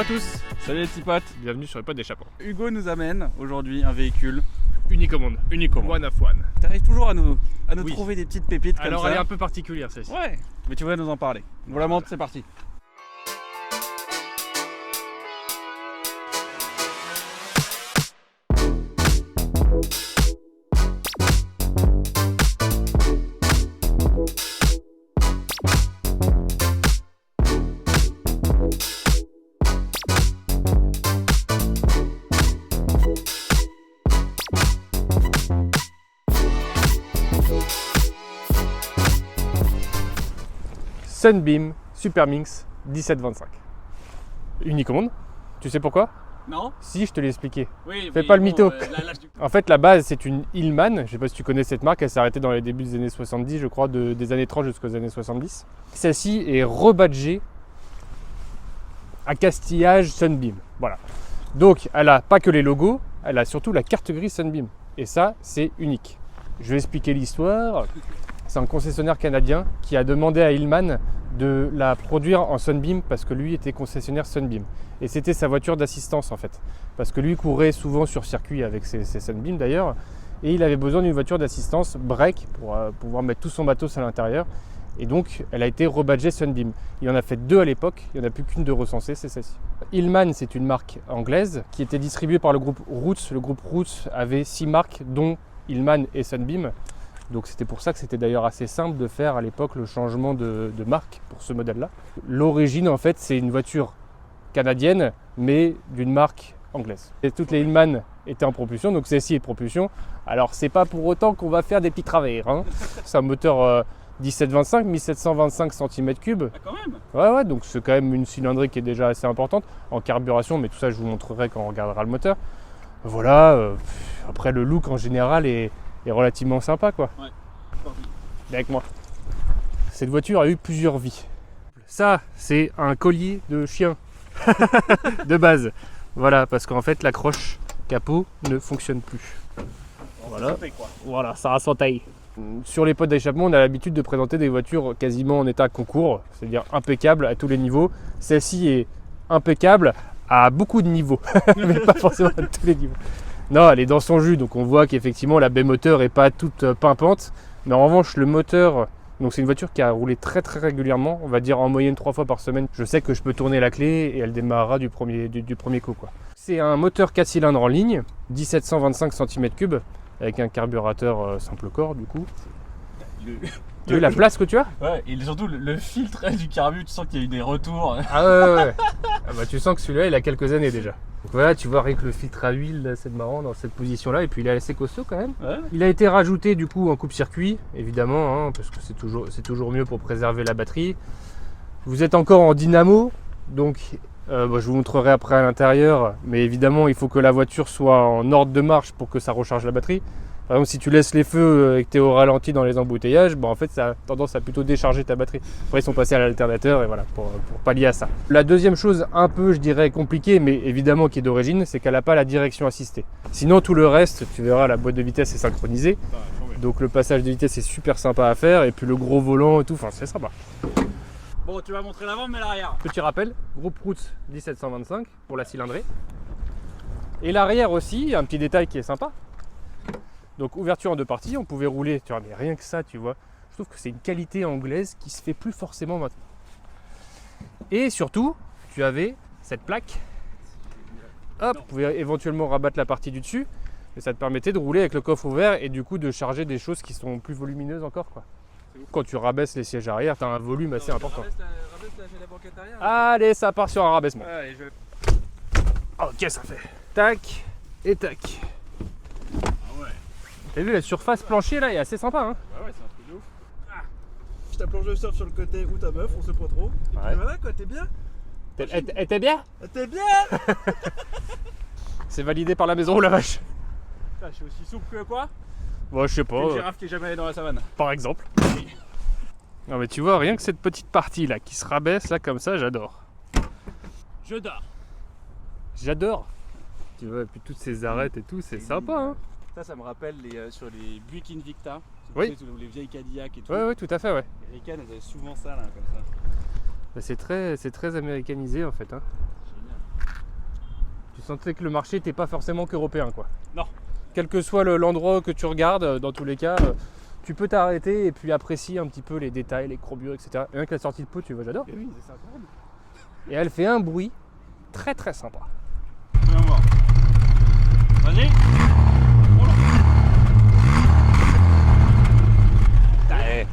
à tous, Salut les petits potes. bienvenue sur les potes d'échappement. Hugo nous amène aujourd'hui un véhicule Unique au monde, one of one. T'arrives toujours à nous Oui. trouver des petites pépites comme Alors ça. elle est un peu particulière celle-ci. Ouais, mais tu vas nous en parler. On la montre, c'est parti. Sunbeam Superminx 1725. Unique au monde. Tu sais pourquoi? Non? Si, je te l'ai expliqué. Oui. Fais pas le mytho. En fait, la base, c'est une Hillman. Je sais pas si tu connais cette marque. Elle s'est arrêtée dans les débuts des années 70, je crois, des années 30 jusqu'aux années 70. Celle-ci est rebadgée à castillage Sunbeam. Voilà. Donc, elle a pas que les logos, elle a surtout la carte grise Sunbeam. Et ça, c'est unique. Je vais expliquer l'histoire. C'est un concessionnaire canadien qui a demandé à Hillman de la produire en Sunbeam parce que lui était concessionnaire Sunbeam. Et c'était sa voiture d'assistance en fait. Parce que lui courait souvent sur circuit avec ses Sunbeam d'ailleurs. Et il avait besoin d'une voiture d'assistance break pour pouvoir mettre tout son matos à l'intérieur. Et donc elle a été rebadgée Sunbeam. Il en a fait deux à l'époque, il n'y en a plus qu'une de recensée, c'est celle-ci. Hillman, c'est une marque anglaise qui était distribuée par le groupe Roots. Le groupe Roots avait 6 marques dont Hillman et Sunbeam. Donc c'était pour ça que c'était d'ailleurs assez simple de faire à l'époque le changement de marque pour ce modèle-là. L'origine en fait c'est une voiture canadienne mais d'une marque anglaise. Et toutes les Hillman étaient en propulsion, donc celle-ci est propulsion. Alors c'est pas pour autant qu'on va faire des petits travers. Hein. C'est un moteur 1725, 1725 cm3. Ah, quand même. Ouais, donc c'est quand même une cylindrée qui est déjà assez importante en carburation, mais tout ça je vous montrerai quand on regardera le moteur. Voilà, après le look en général est relativement sympa quoi. Ouais. Viens avec moi. Cette voiture a eu plusieurs vies. Ça, c'est un collier de chien de base. Voilà, parce qu'en fait l'accroche capot ne fonctionne plus. Voilà, ça a son taille. Sur les pods d'échappement, on a l'habitude de présenter des voitures quasiment en état concours, c'est-à-dire impeccable à tous les niveaux. Celle-ci est impeccable à beaucoup de niveaux, mais pas forcément à tous les niveaux. Non, elle est dans son jus, donc on voit qu'effectivement la baie moteur n'est pas toute pimpante. Mais en revanche, le moteur, donc c'est une voiture qui a roulé très régulièrement, on va dire en moyenne 3 fois par semaine. Je sais que je peux tourner la clé et elle démarrera du premier coup, quoi. C'est un moteur 4 cylindres en ligne, 1725 cm3, avec un carburateur simple corps du coup. Tu veux la place que tu as? Ouais, et surtout le filtre du carbu, tu sens qu'il y a eu des retours. Ah ouais. Ah bah, tu sens que celui-là il a quelques années déjà. Donc voilà, tu vois avec le filtre à huile, c'est marrant dans cette position là, et puis il est assez costaud quand même. Ouais. Il a été rajouté du coup en coupe-circuit, évidemment, hein, parce que c'est toujours mieux pour préserver la batterie. Vous êtes encore en dynamo, donc je vous montrerai après à l'intérieur, mais évidemment il faut que la voiture soit en ordre de marche pour que ça recharge la batterie. Par exemple, si tu laisses les feux et que tu es au ralenti dans les embouteillages, en fait ça a tendance à plutôt décharger ta batterie. Après ils sont passés à l'alternateur et voilà, pour pallier à ça. La deuxième chose un peu, je dirais, compliquée, mais évidemment qui est d'origine, c'est qu'elle n'a pas la direction assistée. Sinon tout le reste, tu verras, la boîte de vitesse est synchronisée. Donc le passage de vitesse est super sympa à faire, et puis le gros volant et tout, enfin c'est sympa. Bon, tu vas montrer l'avant mais l'arrière. Petit rappel, groupe Roots 1725 pour la cylindrée. Et l'arrière aussi, un petit détail qui est sympa. Donc ouverture en deux parties, on pouvait rouler, tu vois, mais rien que ça, tu vois. Je trouve que c'est une qualité anglaise qui se fait plus forcément maintenant. Et surtout, tu avais cette plaque. Hop, vous pouvez éventuellement rabattre la partie du dessus. Et ça te permettait de rouler avec le coffre ouvert et du coup de charger des choses qui sont plus volumineuses encore, quoi. Quand tu rabaisses les sièges arrière, tu as un volume assez important. Rabaisse la banquette arrière. Allez, ça part sur un rabaissement. Allez, je vais... Ok, ça fait. Tac et tac. T'as vu la surface plancher là est assez sympa, hein. Bah ouais, c'est un truc de ouf. Ah. Je t'ai plongé surf sur le côté ou ta meuf, on sait pas trop. Et puis voilà quoi, t'es bien. T'es bien? T'es bien. C'est validé par la maison ou la vache? Putain, je suis aussi souple que quoi? Bon, je sais pas. Une girafe qui est jamais allée dans la savane. Par exemple. Non mais tu vois, rien que cette petite partie là qui se rabaisse là comme ça, j'adore. Je dors. J'adore. Tu vois, et puis toutes ces arêtes et tout, c'est sympa, hein. Ça me rappelle sur les Buick Invicta. Oui. Tu sais, les vieilles Cadillac et tout. Ouais, tout à fait, ouais. Les Ricaines, elles avaient souvent ça là, comme ça. Bah, c'est très américanisé en fait, hein. Génial. Tu sentais que le marché n'était pas forcément qu'européen, quoi. Non. Quel que soit l'endroit que tu regardes, dans tous les cas, tu peux t'arrêter et puis apprécier un petit peu les détails, les courbures, etc. Et rien que la sortie de pot, tu vois, j'adore. Et oui, c'est incroyable. Et elle fait un bruit très très sympa. Viens voir. Vas-y.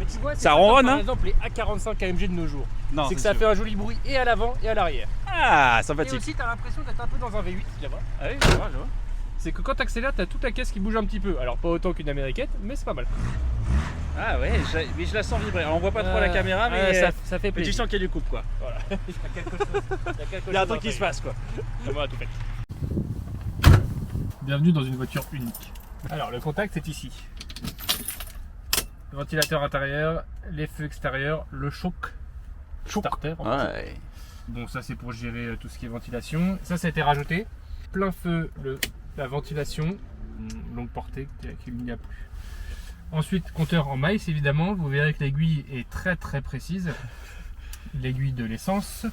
Mais tu vois, ça ronronne, par hein. exemple, les A45 AMG de nos jours. Non, C'est que ça fait un joli bruit et à l'avant et à l'arrière. Ah, Et sympathique. aussi, tu as l'impression d'être un peu dans un V8 là-bas. Ah oui, je vois. C'est que quand tu accélères, tu as toute la caisse qui bouge un petit peu. Alors, pas autant qu'une américaine, mais c'est pas mal. Ah ouais, mais je la sens vibrer. Alors, on voit pas trop la caméra, mais ça fait mais tu plaisir. sens qu'il y a du couple, quoi. Voilà. Il y a quelque chose. Il y a un truc qui se passe, quoi. Voilà, tout fait. Bienvenue dans une voiture unique. Alors, le contact est ici. Le ventilateur intérieur, les feux extérieurs, le choc. Starter. en fait. Ouais. Bon, ça c'est pour gérer tout ce qui est ventilation. Ça a été rajouté. Plein feu, la ventilation, longue portée qu'il n'y a plus. Ensuite, compteur en miles évidemment. Vous verrez que l'aiguille est très très précise. L'aiguille de l'essence.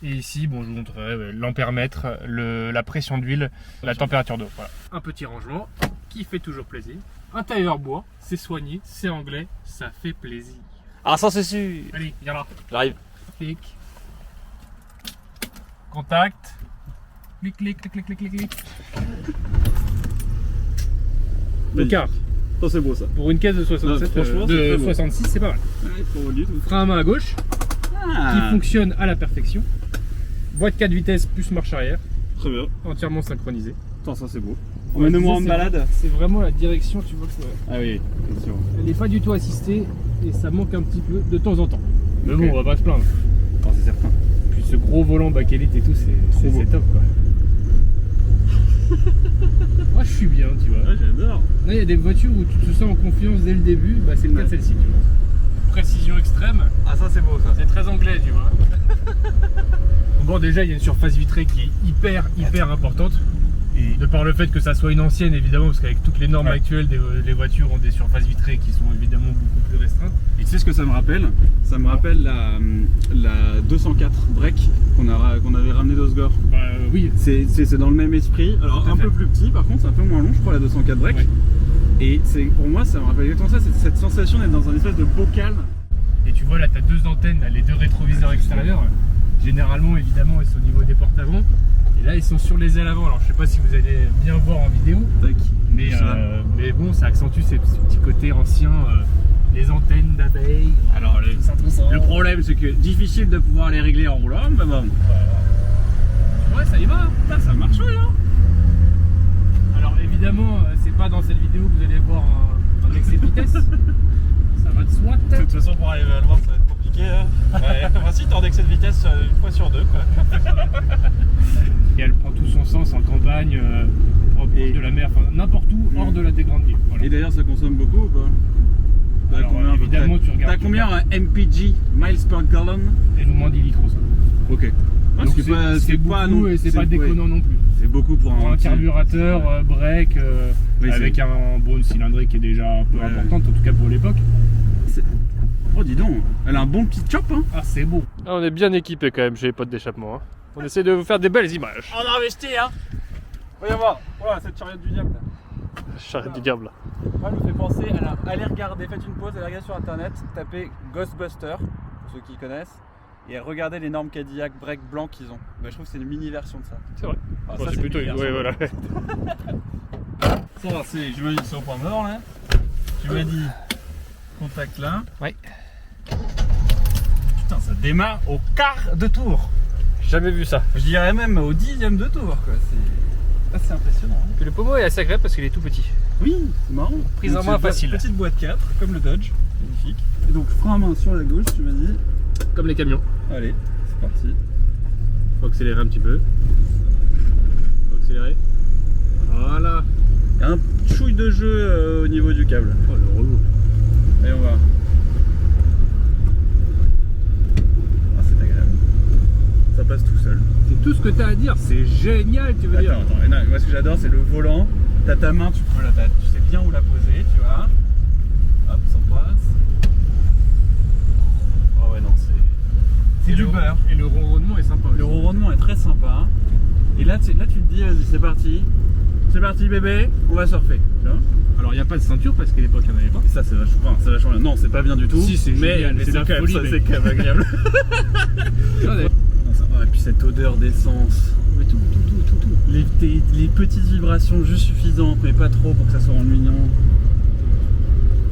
Et ici, bon, je vous montrerai l'ampèremètre, la pression d'huile, la température d'eau. Voilà. Un petit rangement qui fait toujours plaisir. Intérieur bois, c'est soigné, c'est anglais, ça fait plaisir. Ah, ça c'est sûr. Allez, viens là. J'arrive. Clic. Contact. Clic, clic, clic, clic, clic, clic, clic. Le quart. Ça c'est beau ça. Pour une caisse de 67, franchement, c'est de très beau. 66, c'est pas mal. Ouais, pour lui, tout. Frein à main à gauche, qui fonctionne à la perfection. Boîte 4 vitesses plus marche arrière, Très bien. emmentièrement synchronisée. Attends, ça c'est beau. Ouais, Emmène-moi en c'est- balade. C'est vraiment la direction, tu vois que Ah oui, bien sûr. elle n'est pas du tout assistée et ça manque un petit peu de temps en temps. Mais Ok. bon, on va pas se plaindre. Ah, c'est certain. Puis ce gros volant bakélite et tout, c'est beau. top quoi. Moi je suis bien, tu vois. Ouais, j'adore. Là, il y a des voitures où tu te sens en confiance dès le début, bah, c'est le cas de celle-ci, tu vois. Précision extrême, Ah, ça c'est beau ça. c'est très anglais, tu vois. Bon, déjà, il y a une surface vitrée qui est hyper importante. Et de par le fait que ça soit une ancienne, évidemment, parce qu'avec toutes les normes Ouais. actuelles, les voitures ont des surfaces vitrées qui sont évidemment beaucoup plus restreintes. Et tu sais ce que ça me rappelle? Ça me rappelle la 204 break qu'on avait ramené d'Osgore. Bah oui, C'est dans le même esprit. Alors Tout à un fait. peu plus petit, par contre, c'est un peu moins long, je crois, la 204 break. Ouais. Et pour moi, ça me rappelle exactement ça, cette sensation d'être dans un espèce de beau calme. et tu vois là, tu as deux antennes, là, les deux rétroviseurs extérieurs. Généralement, évidemment, ils sont au niveau des portes avant. Et là, ils sont sur les ailes avant. Alors, je sais pas si vous allez bien voir en vidéo, Tac. mais bon, ça accentue ce petit côté ancien, les antennes d'abeilles. Alors le problème, c'est que difficile de pouvoir les régler en roulant, mais bon. Ouais, ça y va. Putain, ça marche oui, hein. Alors, évidemment, c'est pas dans cette vidéo que vous allez voir un excès de vitesse. Ça va de soi. De toute façon, pour arriver à le voir, ça va être compliqué. Hein. Ouais. Enfin, si, t'es en excès de vitesse une fois sur deux, quoi. Et elle prend tout son sens en campagne, proche de la mer, enfin n'importe où, hors de la des grandes villes. Voilà. Et d'ailleurs, ça consomme beaucoup ou pas? T'as Alors, combien, à peu évidemment, près? tu regardes. T'as combien un MPG, miles per gallon? Et nous moins 10 litres au sol. Ok. Ah, Donc ce qui est pas- ce qui est beaucoup pas non- et c'est c'est- pas déconnant non plus. C'est beaucoup pour Pour un petit- carburateur, break, Oui, avec c'est- un bon cylindrée qui est déjà un peu Ouais. importante, en tout cas pour l'époque. Oh, dis donc, elle a un bon petit chop, hein. Ah, c'est beau. Ah, on est bien équipé quand même chez les potes d'échappement. Hein. On essaie de vous faire des belles images. On a investi, hein. Voyons voir. Voilà, cette charrette du diable. Charrette du diable. Moi, elle me fait penser, allez regarder, faites une pause, allez regarder sur internet, tapez Ghostbusters, pour ceux qui connaissent, et regardez les normes Cadillac break blancs qu'ils ont. Bah, je trouve que c'est une mini version de ça. C'est vrai. Ah, Bon, ça, c'est plutôt une une. mini Ouais, version. voilà. Ça, c'est, je me dis, c'est au point mort là. Tu m'as dit contact là. Ouais. Putain, ça démarre au quart de tour. Jamais vu ça. Je dirais même au 10e de tour, quoi. C'est assez impressionnant. Hein. Puis le pommeau est assez agréable parce qu'il est tout petit. Oui, c'est marrant. Prise en Donc, main c'est une facile. Petite boîte 4, comme le Dodge. Magnifique. Et donc, frein à main sur la gauche, tu m'as dit. Comme les camions. Allez, c'est parti. Faut accélérer un petit peu. Faut accélérer. Voilà. Il y a un chouille de jeu au niveau du câble. Oh le relou. Allez, on va. Ah, c'est agréable. Ça passe tout seul. C'est tout ce que t'as à dire, c'est génial, tu veux dire. Attends, et non, moi ce que j'adore, c'est le volant. T'as ta main, tu sais bien où la poser, tu vois. Hop, ça passe. Oh ouais, non, c'est Et du le- beurre. Et le ronronnement est sympa. Le ronronnement est très sympa. Et là, là tu te dis, vas-y, c'est parti bébé, on va surfer. Tu vois. Alors il n'y a pas de ceinture parce qu'à l'époque il n'y en avait pas. Ça c'est vachement bien. Non, c'est pas bien du tout. Si, c'est génial, mais c'est c'est la quand même folie, ça, mec. c'est quand même agréable. Et puis cette odeur d'essence. Mais tout. Les petites vibrations juste suffisantes, mais pas trop pour que ça soit ennuyant.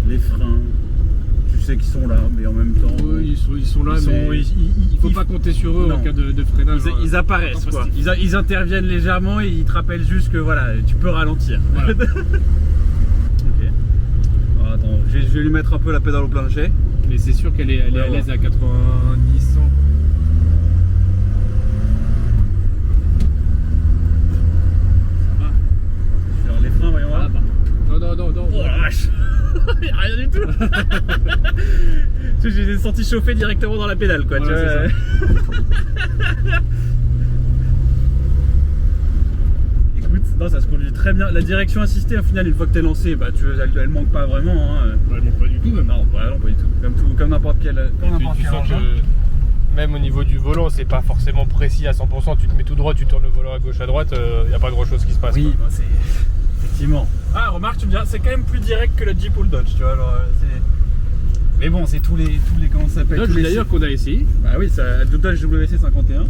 Les freins, tu sais qu'ils sont là, mais en même temps. Oui, ils sont là, mais il faut pas compter sur eux en cas de freinage. Ils apparaissent quoi. Ils interviennent légèrement et ils te rappellent juste que voilà, tu peux ralentir. Voilà. Ok. Alors, attends, je vais lui mettre un peu la pédale au plancher. Mais c'est sûr qu'elle est à l'aise à 90, 100. Alors les freins, voyons voir. Non. Oh la vache. Il n'y a rien du tout. Je les ai sentis chauffer directement dans la pédale quoi. Voilà, tu vois. Écoute, non, ça se conduit très bien. La direction assistée, au final, une fois que t'es lancé, bah, elle manque pas vraiment. Hein. Elle manque pas du tout même. Non, bah, non, pas du tout. Comme n'importe quel. Tu sens que même au niveau du volant, c'est pas forcément précis à 100%. Tu te mets tout droit, tu tournes le volant à gauche, à droite, il n'y a pas grand chose qui se passe. Oui, quoi. bah, c'est. Effectivement. Ah, remarque, tu me diras, c'est quand même plus direct que la Jeep ou le Dodge, tu vois. Alors, mais bon, c'est tous les comment ça s'appelle. Dodge d'ailleurs qu'on a essayé. Bah oui, ça, Dodge WC51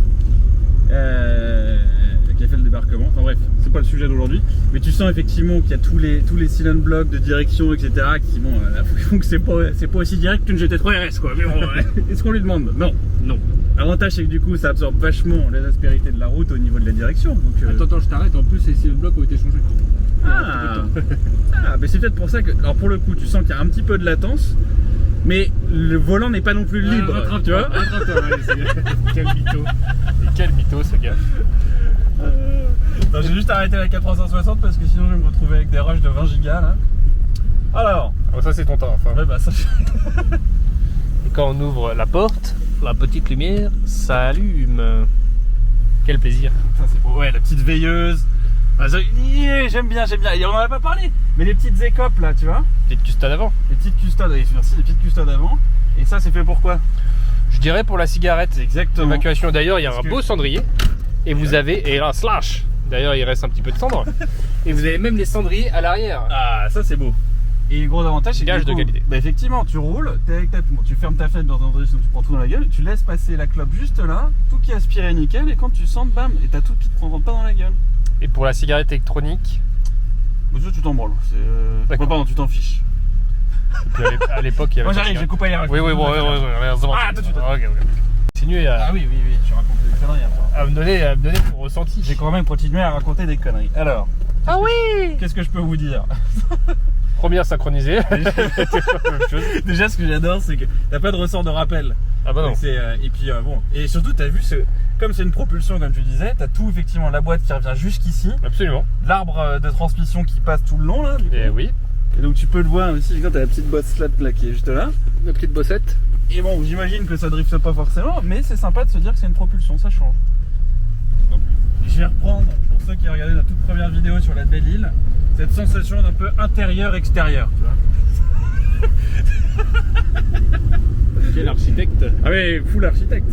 qui a fait le débarquement. Enfin bref, c'est pas le sujet d'aujourd'hui. Mais tu sens effectivement qu'il y a tous les cylinder blocks de direction, etc. qui font que c'est pas aussi direct qu'une GT3 RS quoi. Mais bon, est-ce qu'on lui demande? Non. L'avantage c'est que du coup ça absorbe vachement les aspérités de la route au niveau de la direction. Donc, Attends, je t'arrête. En plus, les cylinder blocks ont été changés. Mais c'est peut-être pour ça que. Alors pour le coup, tu sens qu'il y a un petit peu de latence. Mais le volant n'est pas non plus libre, tu vois. Quel mytho. Et quel mytho ce gars. J'ai juste arrêté la 460 parce que sinon je vais me retrouver avec des rushs de 20 gigas là. Alors. Ça c'est ton temps. Ouais, bah ça. Et quand on ouvre la porte, la petite lumière s'allume. Quel plaisir. Putain, c'est beau. Ouais, la petite veilleuse. J'aime bien. Et on en a pas parlé. Mais les petites écopes là, tu vois. Petite custode avant. Les petites custodes, merci, les petites custodes avant. Et ça, c'est fait pour quoi? Je dirais pour la cigarette. Exactement. Évacuation d'ailleurs, il y a un beau cendrier. Et vous avez, et là, slash. D'ailleurs, il reste un petit peu de cendre. Et vous avez même les cendriers à l'arrière. Ah, ça c'est beau. Et le gros avantage, c'est que gage de qualité. Bah effectivement, tu roules, tu fermes ta fenêtre dans un endroit où tu prends tout dans la gueule, tu laisses passer la clope juste là, tout qui est aspiré nickel, et quand tu sens, bam, et t'as tout qui te prend pas dans la gueule. Et pour la cigarette électronique, ça, tu t'en branles. Pardon, tu t'en fiches. à l'époque, il y avait. Moi j'arrive, j'ai coupé hier. Oui, Ah, tout de suite. Ok. Continuez à. Ah oui, tu racontes des conneries après. À me donner ton ressenti. J'ai quand même continué à raconter des conneries. Alors. Ah oui. Qu'est-ce que je peux vous dire? Première synchronisée. Déjà, ce que j'adore, c'est que t'as pas de ressort de rappel. Ah bah non. Et puis bon. Et surtout, t'as vu, comme c'est une propulsion, comme tu disais, t'as tout effectivement la boîte qui revient jusqu'ici. Absolument. L'arbre de transmission qui passe tout le long là. Et oui. Et donc tu peux le voir aussi, quand t'as la petite boîte slap là qui est juste là. La petite bossette. Et bon, j'imagine que ça drifte pas forcément, mais c'est sympa de se dire que c'est une propulsion, ça change. Donc, je vais reprendre, pour ceux qui regardaient la toute première vidéo sur la belle île, cette sensation d'un peu intérieur-extérieur, tu vois. Quel architecte. Ah oui, full architecte.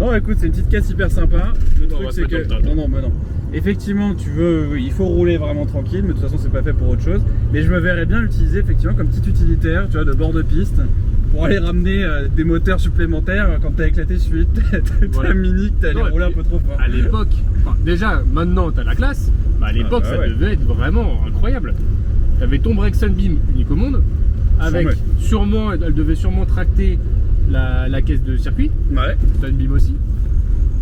Non, écoute, c'est une petite caisse hyper sympa. Le truc, c'est que. Non. Effectivement, il faut rouler vraiment tranquille, mais de toute façon, c'est pas fait pour autre chose. Mais je me verrais bien l'utiliser effectivement comme petit utilitaire, tu vois, de bord de piste, pour aller ramener des moteurs supplémentaires quand t'as éclaté suite, t'as mini, t'as allé rouler un peu trop fort. À l'époque, déjà, maintenant, t'as la classe. À l'époque, ça devait être vraiment incroyable. T'avais ton break Sunbeam unique au monde, avec sûrement, elle devait sûrement tracter la caisse de circuit. Ouais. Sunbeam aussi.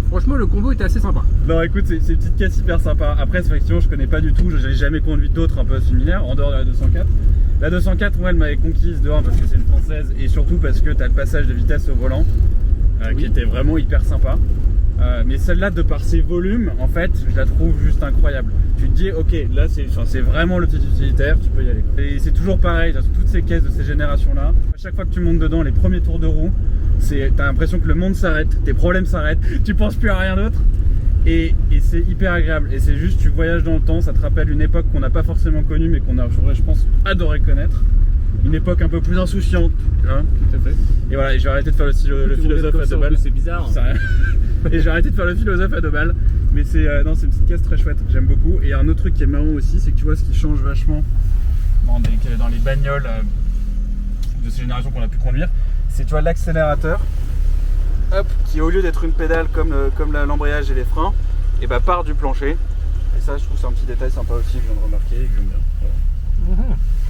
Franchement, le combo était assez sympa. Non, écoute, c'est une petite caisse hyper sympa. Après, effectivement, je connais pas du tout, j'ai jamais conduit d'autres un peu similaires en dehors de la 204. La 204, moi, elle m'avait conquise de 1 parce que c'est une française et surtout parce que t'as le passage de vitesse au volant qui était vraiment hyper sympa. Mais celle-là, de par ses volumes, en fait, je la trouve juste incroyable. Tu te dis, ok, là, c'est vraiment le petit utilitaire, tu peux y aller. Et c'est toujours pareil, toutes ces caisses de ces générations-là. À chaque fois que tu montes dedans, les premiers tours de roue, t'as l'impression que le monde s'arrête, tes problèmes s'arrêtent, tu penses plus à rien d'autre. Et c'est hyper agréable. Et c'est juste, tu voyages dans le temps, ça te rappelle une époque qu'on n'a pas forcément connue, mais qu'on aurait, je pense, adoré connaître. Une époque un peu plus insouciante, hein. Tout à fait. Et voilà, et je vais arrêter de faire le philosophe à deux balles. C'est bizarre. Et j'ai arrêté de faire le philosophe à 2 balles. Mais c'est non, c'est une petite caisse très chouette, j'aime beaucoup. Et un autre truc qui est marrant aussi, c'est que tu vois ce qui change vachement dans les bagnoles de ces générations qu'on a pu conduire, c'est tu vois l'accélérateur, hop, qui au lieu d'être une pédale comme l'embrayage et les freins, et bah part du plancher. Et ça, je trouve c'est un petit détail sympa aussi que je viens de remarquer et que j'aime bien.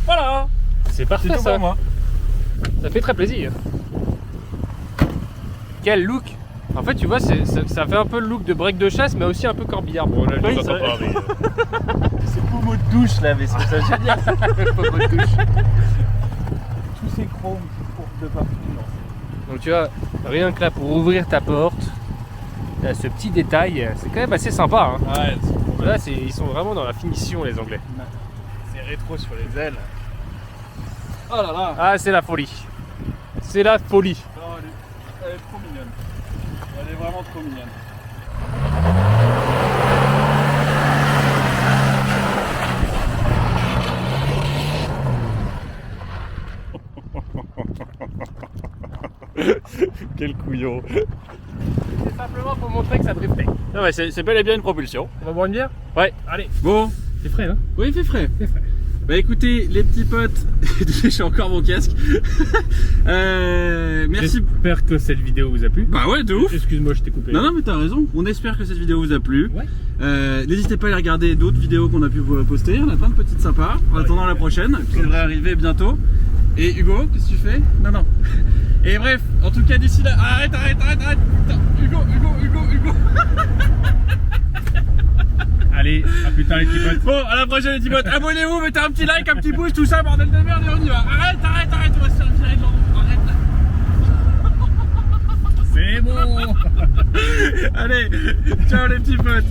Voilà, c'est parfait, C'est tout ça. pour moi. Ça fait très plaisir. Quel look! En fait, tu vois, ça fait un peu le look de break de chasse, mais aussi un peu corbillard. Bon, là, je Oui, ne c'est pas, vrai. mais... C'est pommeau de douche là, mais c'est ça que je veux dire. Pommeau de douche. Tous ces chromes qui courent de partout. Donc tu vois, rien que là pour ouvrir ta porte, là, ce petit détail, c'est quand même assez sympa. Hein. Ouais, Là, ils sont vraiment dans la finition, les Anglais. c'est rétro sur les ailes. Oh là là. Ah, c'est la folie. C'est la folie. Non, elle est trop mignonne. Elle est vraiment trop mignonne. Quel couillon. C'est simplement pour montrer que ça driftait. Non, mais c'est bel et bien une propulsion. On va boire une bière? Ouais. Allez. Bon. C'est frais, hein? Oui, il fait frais. C'est frais. Bah écoutez, les petits potes, j'ai encore mon casque. Merci. J'espère que cette vidéo vous a plu. Bah ouais, de ouf. Excuse-moi, je t'ai coupé. Non, non, mais t'as raison. On espère que cette vidéo vous a plu. Ouais. N'hésitez pas à aller regarder d'autres vidéos qu'on a pu vous poster. On a plein de petites sympas. En attendant la prochaine, qui devrait arriver bientôt. Et Hugo, qu'est-ce que tu fais? Non, non. Et bref, en tout cas, d'ici là. Arrête. Putain, Hugo. Allez, à plus tard les petits potes. Bon, à la prochaine les petits potes. Abonnez-vous, mettez un petit like, un petit pouce, tout ça, bordel de merde, et on y va. Arrête, on va se faire virer de l'endroit. Arrête. C'est bon. Allez, ciao les petits potes.